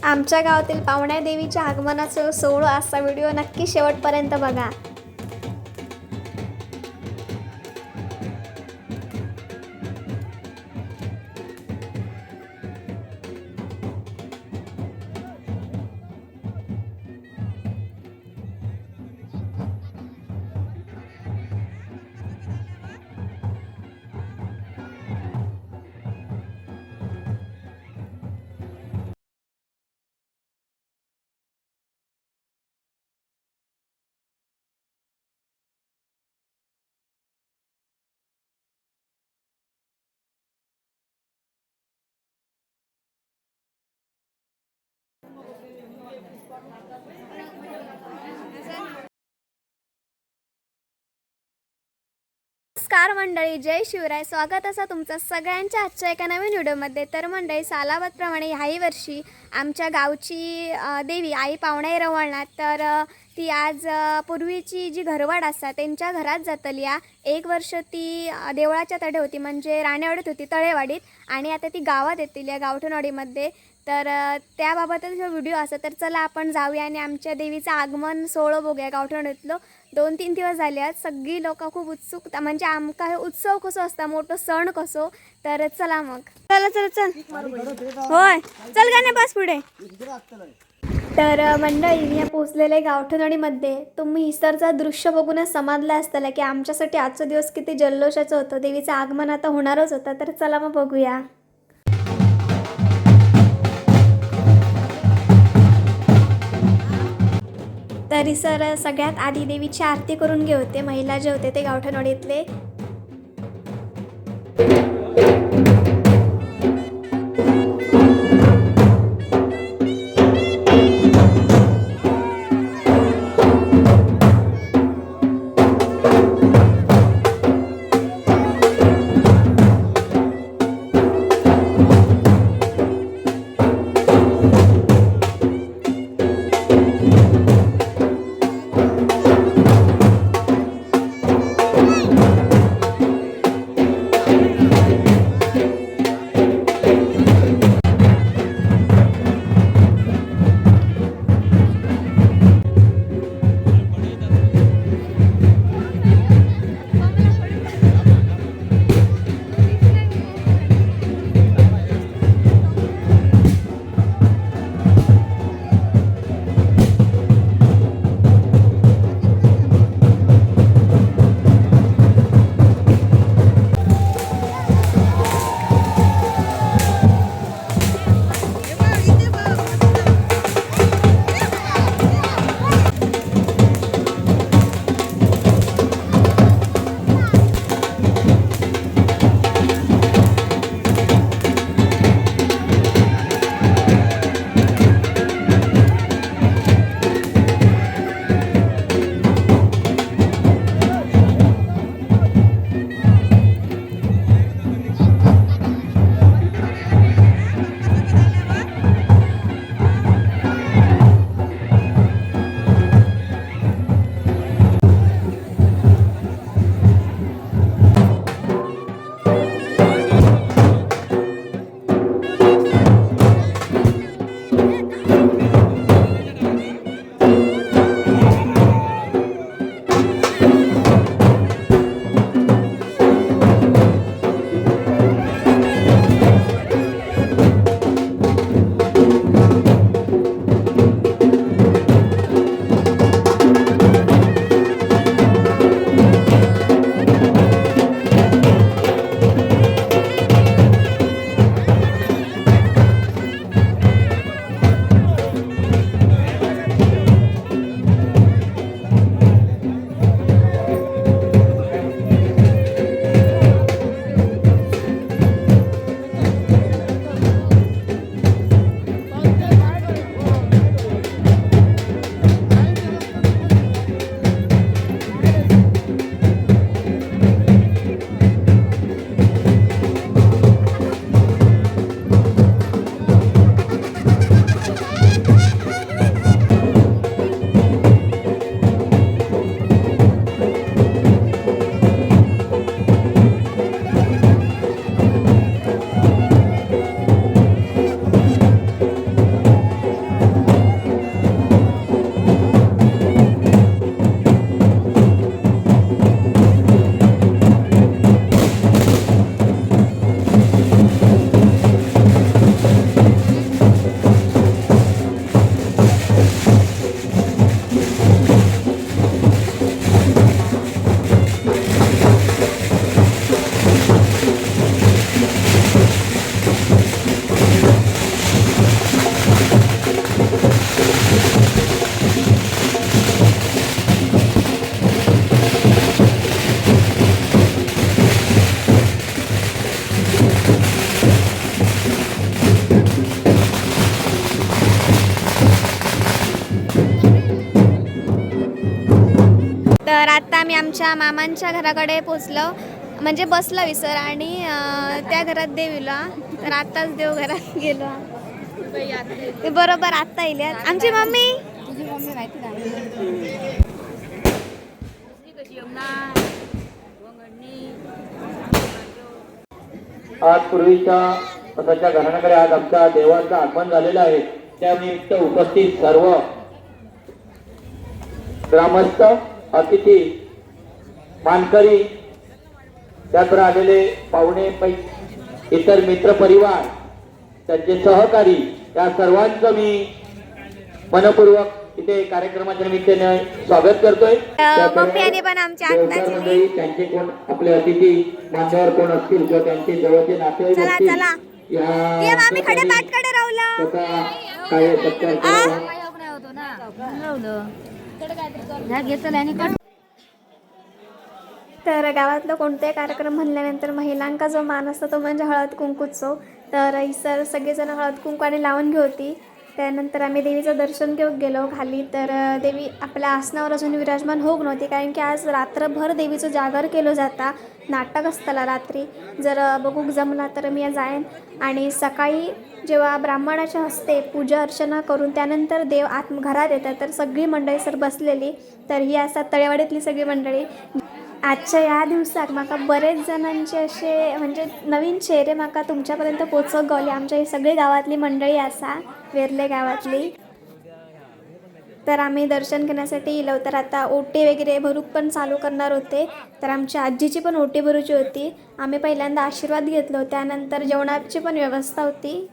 आमच्या गावातील पावण्या देवीच्या आगमनाचा सोहळा असा व्हिडिओ नक्की शेवटपर्यंत बघा। नमस्कार मंडळी, जय शिवराय। स्वागत असा तुमचं सगळ्यांच्या आजच्या एका नवीन व्हिडिओमध्ये। तर मंडळी, सालाबादप्रमाणे ह्याही वर्षी आमच्या गावची देवी आई पावणे रवळणार। तर ती आज पूर्वीची जी घरवाड असतात त्यांच्या घरात जातली। एक वर्ष ती देवळाच्या तडे होती, म्हणजे राणेवाडीत होती तळेवाडीत, आणि आता ती गावात येतील या गावठणवाडीमध्ये। तर त्याबाबतच जो व्हिडिओ असा, तर चला आपण जाऊया आणि आमच्या देवीचं आगमन सोहळं बघूया। गावठणवाडीतलं 2-3 दिवस झाले आहेत, सगळी लोक खूप उत्सुकता, म्हणजे आमका हे उत्सव कसो असता, मोठं सण कसो। तर चला मग, चला चल चल होय चल गाणे बस पुढे। तर मंडळी, मी पोचलेले गावठणवाडीमध्ये। तुम्ही इस्तरचा दृश्य बघूनच समाधला असताला की आमच्यासाठी आजचा दिवस किती जल्लोषाचं होतं। देवीचं आगमन आता होणारच होतं। तर चला मग बघूया। तरी सर सगळ्यात आधी देवीची आरती करून घे होते महिला जे होते ते गावठणवाडीतले। आम्ही आमच्या मामांच्या घराकडे पोचलो, म्हणजे बसला विसर आणि त्या घरात देवीला. तर आत्ताच देव घरात गेलो. ते बरोबर आत्ता येईल आमची मम्मी. तुझी मम्मी माहिती ना. आज पूर्वीच्या स्वतःच्या घराण्याकडे आज आमच्या देवाचं आगमन झालेलं आहे. त्यानिमित्त उपस्थित सर्व ग्रामस्थ, अतिथी, मानकरी, त्याकडे आलेले पाहुणे, इतर मित्र परिवार, त्यांचे सहकारी, या सर्वांचं मी मनपूर्वक इथे कार्यक्रमाच्या निमित्ताने स्वागत करतोय. मम्मी पण आमच्या मंडळी, त्यांचे कोण आपले अतिथी मान्यवर कोण असतील किंवा त्यांचे जवळचे नातेवाईक असतील, काय सत्कार तर गावातलं कोणताही कार्यक्रम म्हणल्यानंतर महिलांचा जो मान असतो तो म्हणजे हळद कुंकूत्सव. तर ही सर सगळेजण हळद कुंकवाने लावून घेवती. त्यानंतर आम्ही देवीचं दर्शन घेऊन गेलो खाली. तर देवी आपल्या आसनावर अजून विराजमान होऊ नव्हती, कारण की आज रात्रभर देवीचं जागर केलं जाता. नाटक असताना रात्री जर बघूक जमला तर मी जाईन. आणि सकाळी जेव्हा ब्राह्मणाच्या हस्ते पूजा अर्चना करून त्यानंतर देव घरात येतात, तर सगळी मंडळी सर बसलेली. तर ही असतात तळेवाडीतली सगळी मंडळी. आजच्या या दिवसाक माका बरेच जणांचे असे म्हणजे नवीन चेहरे माका तुमच्यापर्यंत पोचक गावले. आमच्या ही सगळी गावातली मंडळी असा, वेर्ले गावातली. तर आम्ही दर्शन घेण्यासाठी येलो. तर आता ओटी वगैरे भरूक पण चालू करणार होते. तर आमच्या आजीची पण ओटी भरूची होती. आम्ही पहिल्यांदा आशीर्वाद घेतलो, त्यानंतर जेवणाची पण व्यवस्था होती.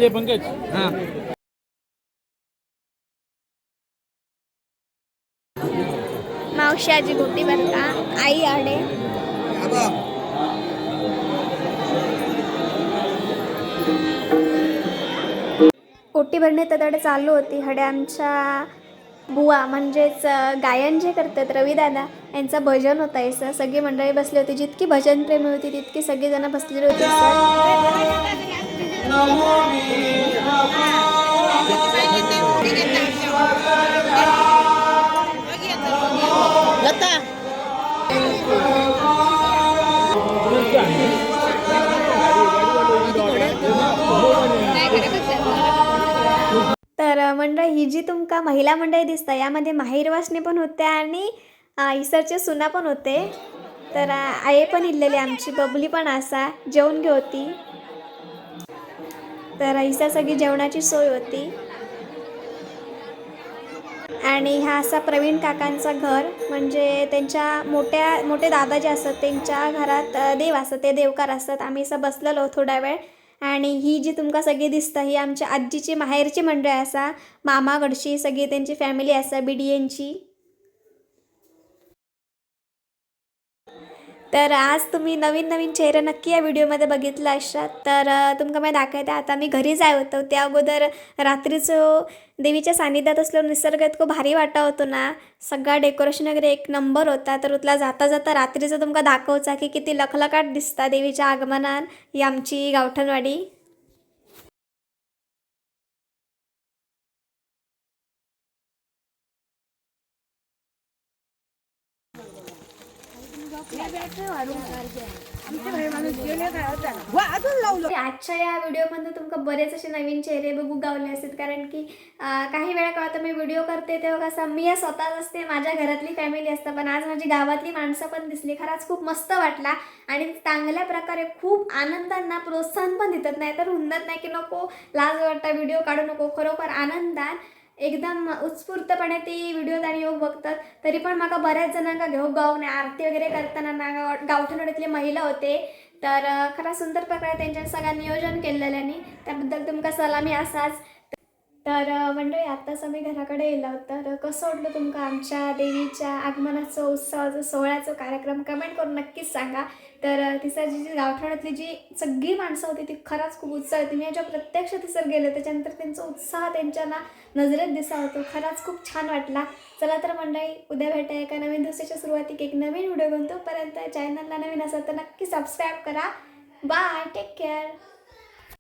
पंकज मावशी आजी गोटी बरका, आई आडे. ओटी भरणे तडे चालू होती. हडे आमच्या बुवा म्हणजेच गायन जे करतात रविदादा यांचं भजन होतं. असं सगळी मंडळी बसली होती. जितकी भजन प्रेमी होती तितकी सगळीजणं बसलेली होती. तर मंडळ ही जी तुमका महिला मंडळी दिसता, यामध्ये माहीरवासने पण होत्या आणि इसरचे सुना पण होते. तर आई पण इल्लेली आमची बबली पण असा जेवण घेवती. तर इसर सगळी जेवणाची सोय होती. आणि हा असा प्रवीण काकांचा घर, म्हणजे त्यांच्या मोठे दादा जे असतात त्यांच्या घरात देव असतात, ते देवकार असतात. आम्ही असं बसलेलो थोडा वेळ. आणि ही जी तुमका सगळी दिसता ही आमच्या आजीची माहेरची मंडळी असा, मामाकडची सगळी त्यांची फॅमिली असा BDNची. तर आज तुम्ही नवीन चेहरे नक्की या व्हिडिओमध्ये बघितलं असतात. तर तुमका मी दाखवते. आता मी घरी जाय होतो त्या अगोदर रात्रीचं देवीच्या सानिध्यात असलो निसर्ग इतकं भारी वाटा होतो ना. सगळा डेकोरेशन वगैरे एक नंबर होता. तर उतला जाता जाता रात्रीचं तुमका दाखवचा की किती लखलखाट दिसता देवीच्या आगमनात ही आमची गावठणवाडी. आजच्या या व्हिडिओमध्ये तुमका बरेच असे नवीन चेहरे बघू गावले असतात, कारण की काही वेळा का आता मी व्हिडिओ करते तेव्हा कसं मी स्वतःच असते, माझ्या घरातली फॅमिली असतं, पण आज माझी गावातली माणसं पण दिसली. खरंच खूप मस्त वाटला आणि चांगल्या प्रकारे खूप आनंदांना प्रोत्साहन पण देतात. नाही तर हुंदत नाही की नको लाज वाटता व्हिडिओ काढू नको. खरोखर आनंदात एकदम उत्स्फूर्तपणे ती व्हिडिओ आणि योग बघतात. तरी पण माका बऱ्याच जणांना घेऊन गावने आरती वगैरे करताना ना गावठणवाडीतले महिला होते. तर खरा सुंदर प्रकारे त्यांच्या सगळं नियोजन केलेल्याने त्याबद्दल तुमका सलामी असाच. तर मंडळी आत्ताच आम्ही घराकडे येलो. तर कसं वाटलं तुमका आमच्या देवीच्या आगमनाचं उत्सवाचं सोहळ्याचं कार्यक्रम कमेंट करून नक्कीच सांगा. तर तिसर जी गावठाणातली जी सगळी माणसं होती ती खरंच खूप उत्साह होती. मी याच्या प्रत्यक्ष तिसर गेले त्याच्यानंतर त्यांचा उत्साह त्यांच्या नजरेत दिसा होतो. खरंच खूप छान वाटला. चला तर मंडळी उद्या भेटा एका नवीन दिवसाच्या सुरुवातीक एक नवीन व्हिडिओ घेऊन. तोपर्यंत चॅनलला नवीन असेल तर नक्की सबस्क्राईब करा. Bye, take care.